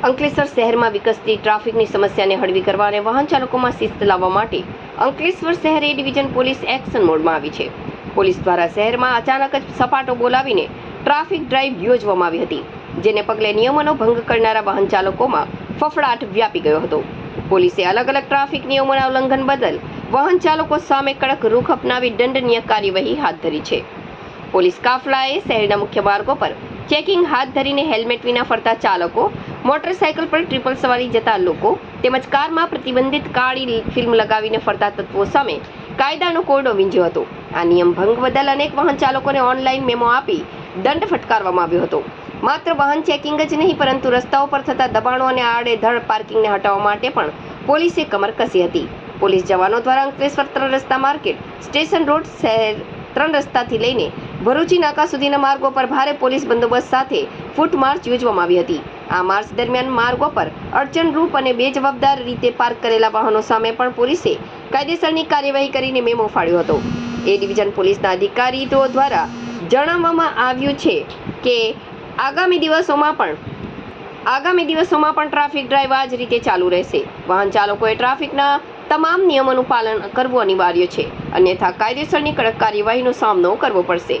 અંકલેશ્વર શહેરમાં વિકસતી ટ્રાફિકની સમસ્યાને હળવી કરવા અને વાહન ચાલકોમાં શિસ્ત લાવવા માટે અંકલેશ્વર શહેર એ ડિવિઝન પોલીસ એક્શન મોડમાં આવી છે. પોલીસ દ્વારા શહેરમાં અચાનક જ સપાટો બોલાવીને ટ્રાફિક ડ્રાઈવ યોજવામાં આવી હતી, જેને પગલે નિયમોનો ભંગ કરનારા વાહન ચાલકોમાં ફફડાટ વ્યાપી ગયો હતો. પોલીસે અલગ અલગ ટ્રાફિક નિયમોના ઉલ્લંઘન બદલ વાહન ચાલકો સામે કડક રૂખ અપનાવી દંડનીય કાર્યવાહી હાથ ધરી છે. પોલીસ કાફલાએ શહેરના મુખ્ય માર્ગો પર ચેકિંગ હાથ ધરીને હેલ્મેટ વિના ફરતા ચાલકો, મોટરસાયકલ પર ટ્રિપલ સવારી જતા લોકો તેમજ કારમાં પ્રતિબંધિત કાળી ફિલ્મ લગાવીને ફરતા તત્વો સામે કાયદાનો કોરડો વીંઝ્યો હતો. આ નિયમ ભંગ બદલ અનેક વાહન ચાલકોને ઓનલાઈન મેમો આપી દંડ ફટકારવામાં આવ્યો હતો. માત્ર વાહન ચેકિંગ જ નહીં, પરંતુ રસ્તાઓ પર થતા દબાણો અને આડેધડ પાર્કિંગને હટાવવા માટે પણ પોલીસે કમર કસી હતી. પોલીસ જવાનો દ્વારા અંકલેશ્વર 3 રસ્તા માર્કેટ સ્ટેશન રોડ શહેર 3 રસ્તાથી લઈને ભરૂચી નાકા સુધીના માર્ગો પર ભારે પોલીસ બંદોબસ્ત સાથે ફૂટ માર્ચ યોજવામાં આવી હતી. આ માર્ચ દરમિયાન માર્ગો પર અડચણરૂપ અને બેજવાબદાર રીતે પાર્ક કરેલા વાહનો સામે પણ પોલીસે કાયદેસરની કાર્યવાહી કરીને મેમો ફાડ્યો હતો. એ ડિવિઝન પોલીસના અધિકારીઓ દ્વારા જણાવવામાં આવ્યું છે કે આગામી દિવસોમાં પણ ટ્રાફિક ડ્રાઈવ આ જ રીતે ચાલુ રહેશે. વાહન ચાલકોએ ટ્રાફિકના તમામ નિયમોનું પાલન કરવું અનિવાર્ય છે, અન્યથા કાયદેસરની કડક કાર્યવાહીનો સામનો કરવો પડશે.